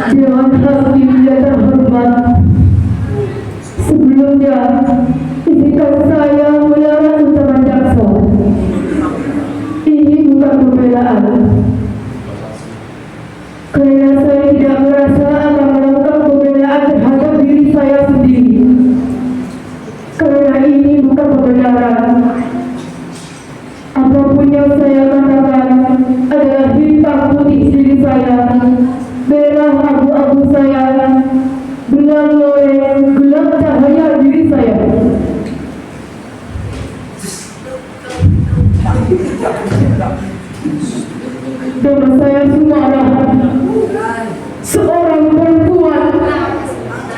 Dewan Hakim yang terhormat, sebelumnya izinkan saya melarang utama jaksa. Ini bukan pembelaan, karena saya tidak merasa akan melakukan pembelaan terhadap diri saya sendiri. Karena ini bukan pembenaran. Apapun yang saya katakan adalah hitam putih diri saya, merah abu-abu saya, belang loreng gelap cahaya diri saya. Nama saya Sumara, seorang perempuan,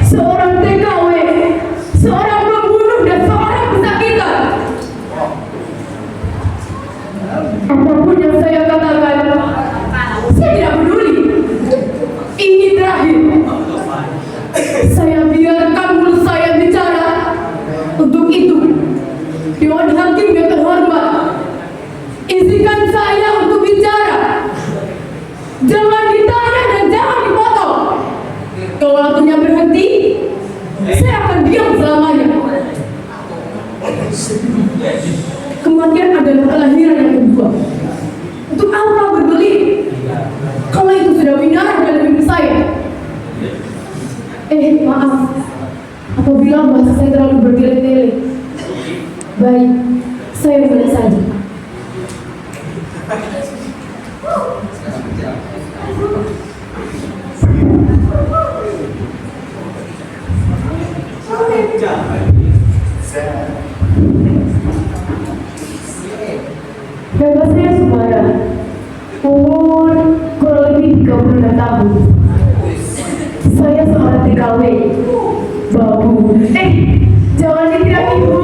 seorang TKW, seorang pembunuh dan seorang pesakitan. Apapun yang saya katakan, saya tidak peduli. Ini terakhir. Saya biarkan mulut saya bicara. Untuk itu, Dewan Hakim yang terhormat, izinkan saya untuk bicara. Jangan ditanya dan jangan dipotong. Kalau waktunya berhenti, saya akan diam selamanya. Kematian adalah kelahiran yang kedua. Untuk apa berbelit kalau itu sudah binaran dalam hidup saya? Maaf apabila bahasa saya terlalu bertele-tele. Baik, saya mulai saja. Nama saya Sumara, umur kurang lebih 36 tahun. Saya seorang TKW, babu. Jangan dikira ibu.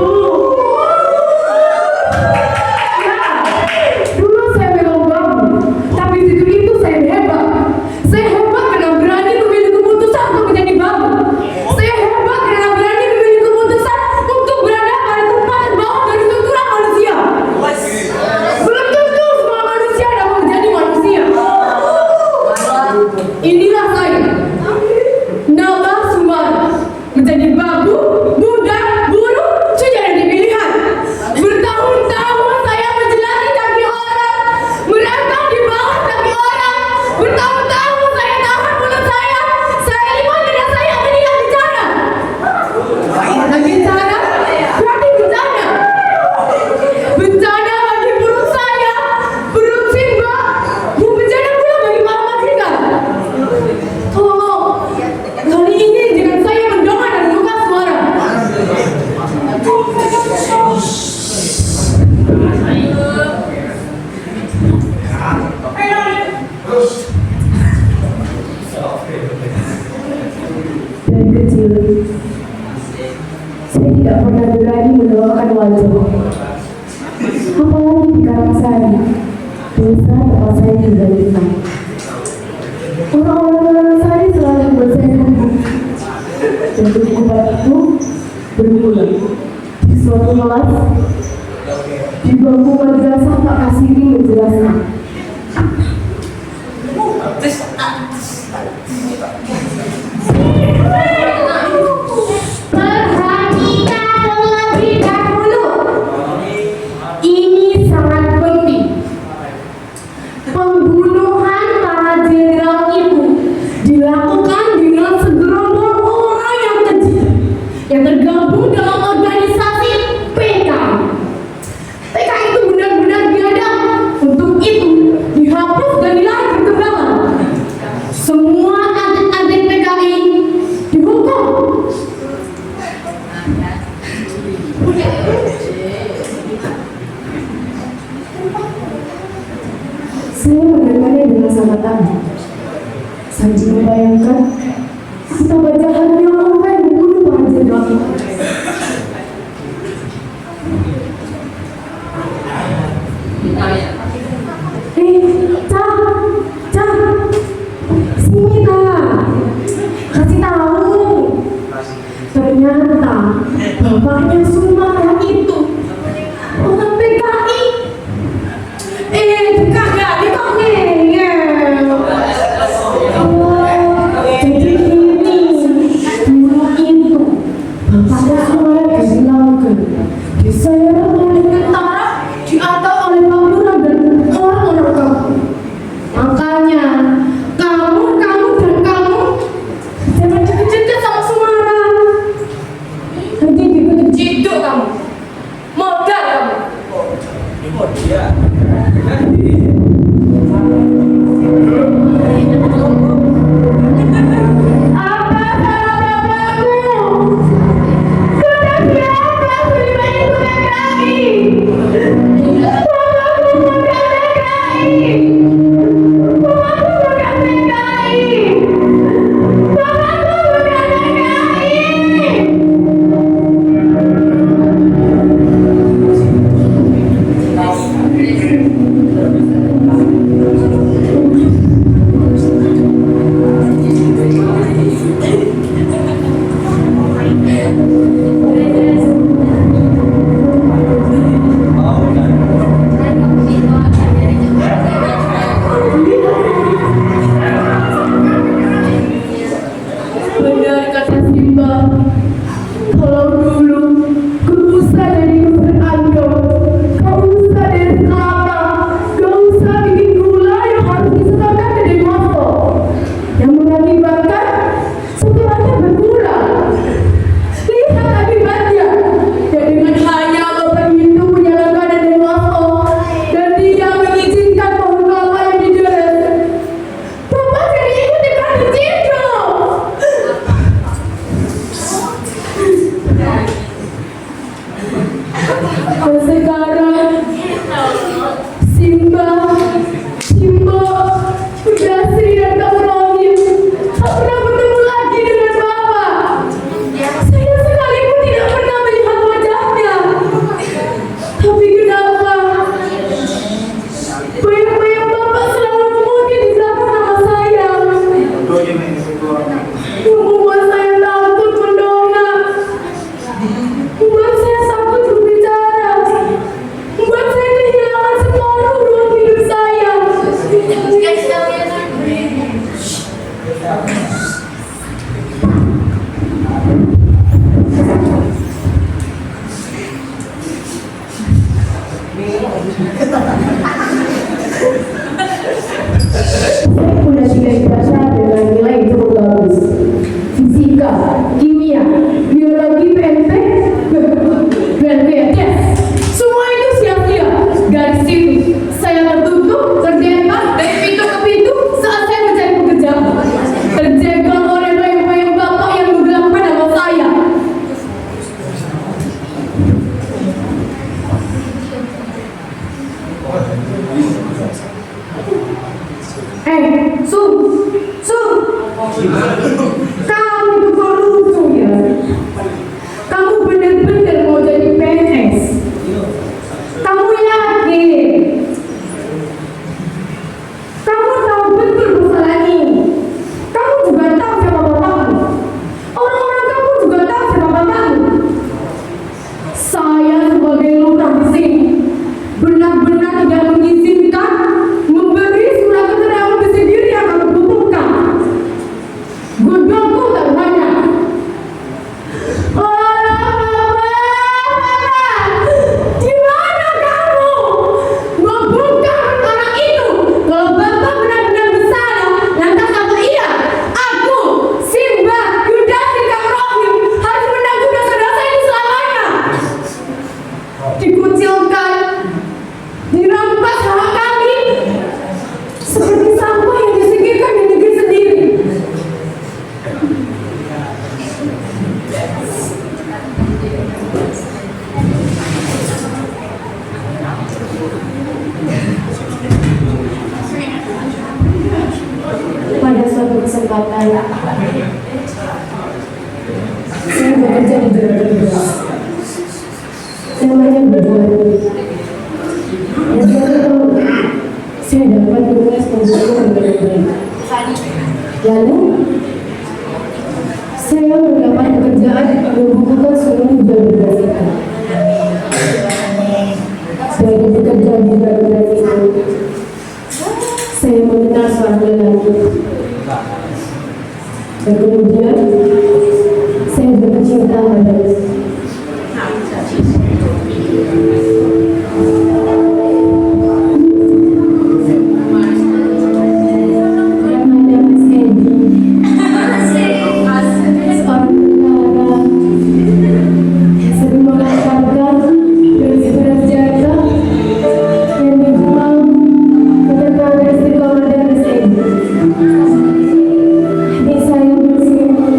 Ya, dulu saya memang babu, tapi itu saya hebat. Saya hebat karena berani memilih keputusan untuk menjadi babu. Saya hebat karena berani memilih keputusan untuk berada pada tempat bawah dari struktural manusia. Belum tentu semua manusia dapat menjadi manusia. Inilah saya, Nama Sumara, menjadi babu, budak, buruh, sudah ada pilihan. Bertahun-tahun saya menjelajah kaki orang, merangkak di bawah kaki orang. Bertahun-tahun saya tahan mulut saya lihat dan saya tidak bicara. Dan bicara berarti bencana. Bencana bagi perut saya, perut Simba, dan bencana pula bagi para majikan. Tolong, kali ini jangan saya mendoa dan buka suara. Dari kecil, saya tidak pernah berani mendoakan wajah. Apalagi di Karangsari, desa tempat saya tinggal di sana. Orang-orang Karangsari selalu membuat saya gugup. Dan kegugupan itu bermula di suatu kelas di bangku madrasah Pak Kasiri menjelaskan. Perhatikan terlebih dahulu. Ini sangat penting. Pembunuhan para jenderal itu dilakukan dengan segerombol orang yang keji yang tergabung dalam organisasi PKI. PKI itu benar-benar biadab. Untuk itu dihapus dan dilarang berkembang. Semua adik-adik PKI dihukum. Saya mendengarnya dengan sangat aneh. Sambil membayangkan betapa jahatnya orang yang membunuh para jenderal itu. Cah, sini tak, kasih tahu. Ternyata bapaknya Sumara itu orang PKI. Kagak dipakai. Saya punya 3 ijazah dengan nilai yang cukup bagus. Fisika, kimia, biologi, PMP, dan PNS. Semua itu sia-sia. Dari situ, saya tertutup, terjebak dari pintu ke pintu saat saya mencari pekerjaan. Terjegal oleh bayang-bayang bapak yang menggelapkan nama saya. Kamu itu kok lucu ya? Kamu benar-benar mau jadi PNS? Kamu yakin? Kamu tahu betul masalah ini? Kamu juga tahu siapa bapakmu? Orang-orang kamu juga tahu siapa bapakmu? Saya sebagai lurah di sini benar-benar tidak mengizinkan memberi surat keterangan besi diri yang kamu butuhkan. Gedungku tak banyak. Di mana kamu? Membongkar anak itu. Kalau bapak benar-benar bersalah, lantas apa iya? Aku, Simba, Yudhasi, Kamrohim harus menanggung dosa-dosa ini selamanya. Dikucilkan, dirampas hak kami, seperti sampah yang disingkirkan di negeri sendiri. Pada suatu kesempatan, saya bekerja di Jakarta. Namanya berjualan. Dan saya dapat tugas pembukuan berbeda. Lalu saya mendapat pekerjaan membukukan seluruh biografikan. Sebagai pekerja di biografi itu, saya mengenal seorang lelaki. Dan kemudian saya jatuh cinta padanya. Saya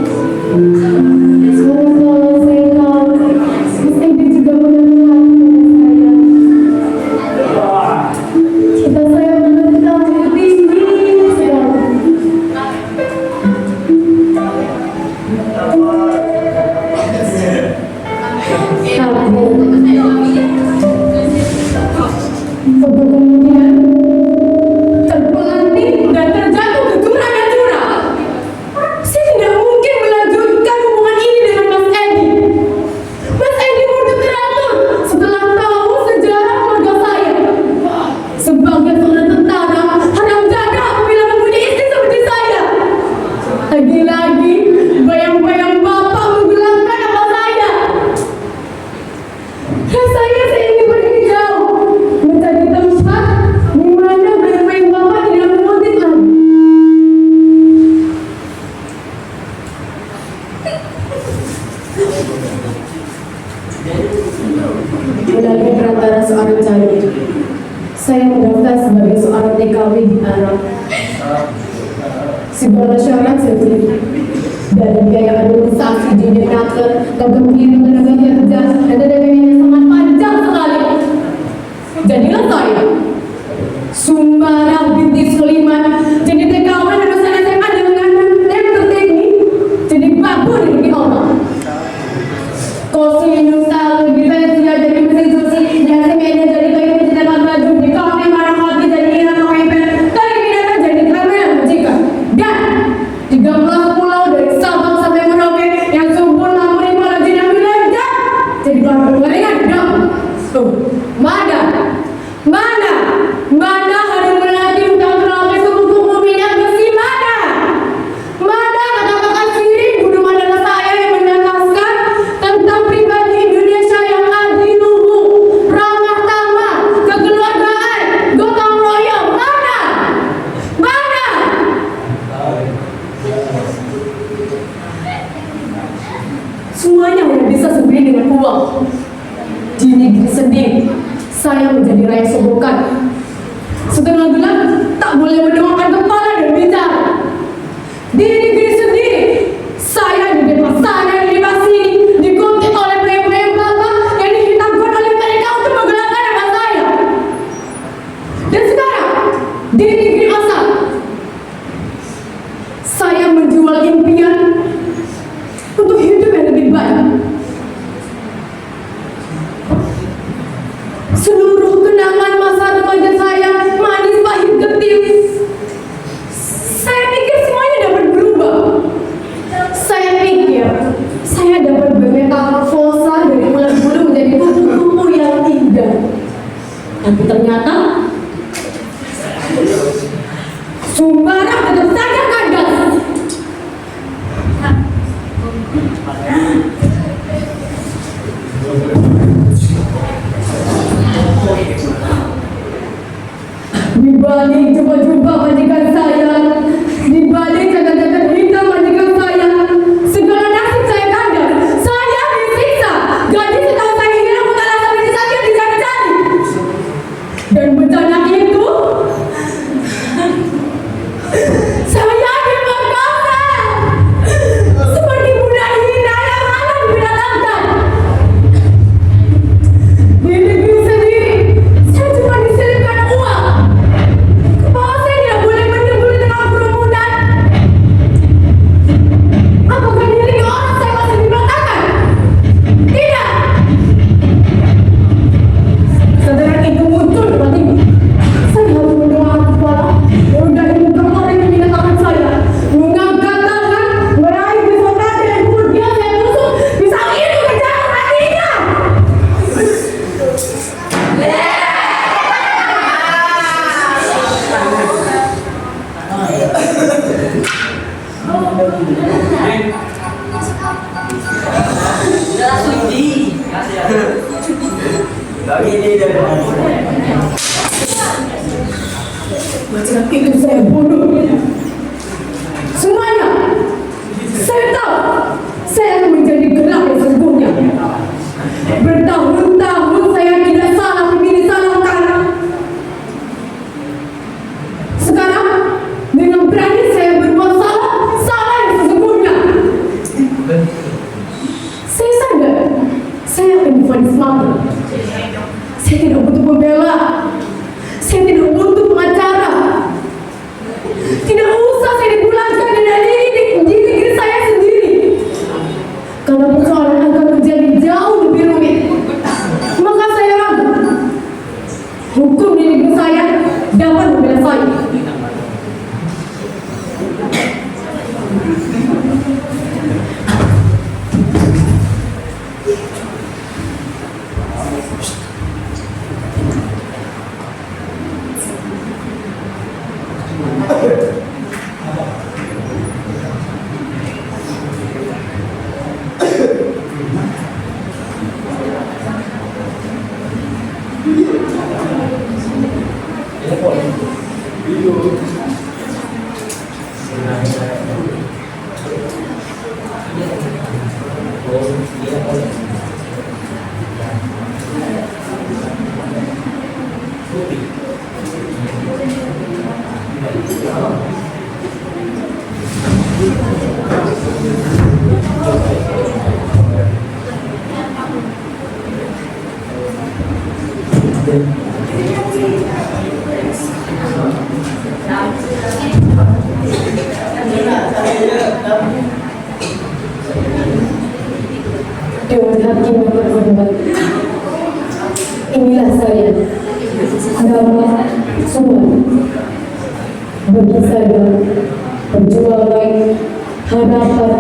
Semuanya hanya bisa sendiri dengan uang. Di negeri sendiri, saya menjadi raja sobokan. Setengah gelap, tak boleh mendongakkan kepala dan bicara. Di negeri sendiri, saya dibebas sana, dibebas sini, digunting oleh pria-pria bapak yang dihitamkan oleh mereka untuk menggelapkan nama saya. Dan sekarang, di negeri asal, saya menjual impian untuk hidup yang lebih baik. Seluruh kenangan masa remaja saya, manis, pahit, getir, saya pikir semuanya dapat berubah. Saya pikir saya dapat bermetamorfosa dari ulat bulu menjadi kupu-kupu yang indah. Tapi ternyata Sumbarang tetap saja kandas. Di balik jubah-jubah majikan saya, di balik jagat-jagat hitam majikan saya, segala nasib saya kandas. Saya disiksa, gaji setahun saya hilang bukan alasan ini saja dicari-cari. Dan bencana itu, saya diperkosa seperti budak hina yang malah dibinatangan. Di negeri sendiri, saya cuma diselipkan uang. Kepala saya tidak boleh menyembul dengan kerumunan. Apakah diri orang saya masih dibinatangan? Tidak. Sadar itu muncul di batin. Saya harus mendoakan kepala. Udah ibu orang yang membinatangan saya. Mengangkat tangan, meraih pisau dan kemudian saya tusuk pisau itu ke dalam hatinya. Macam itu saya bunuh. Semuanya, saya tahu saya akan menjadi gelap yang sesungguhnya. Bertahun-tahun saya tidak salah memilih salahkan. Sekarang dengan berani saya berbuat salah yang sesungguhnya. Saya sadar saya akan divonis mati. Saya tidak butuh pembela. Saya tidak butuh pengacara. Tidak usah saya dipulangkan dari negeri saya sendiri. Karena persoalan akan menjadi jauh lebih rumit. Maka saya ragu hukum di negeri saya dapat membela saya. Dewan Hakim yang terhormat, inilah saya, nama semua. Bagi saya, perjuangan, harapan,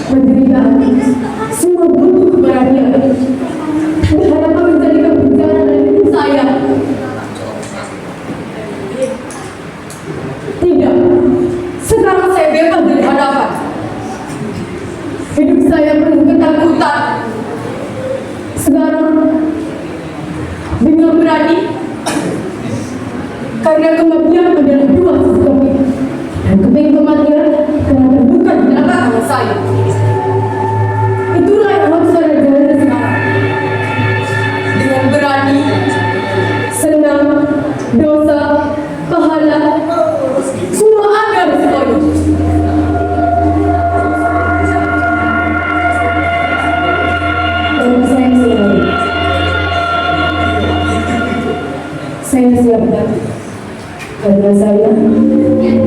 penderitaan, semua butuh keberanian. Harapan menjadikan bencana dalam hidup saya. Tidak, sekarang saya bebas dari hadapan. Hidup saya penuh ketakutan. Sekarang dengan berani, karena kematian adalah dua sisi kematian, dan kematian karena terbuka di belakang Karena saya orang yang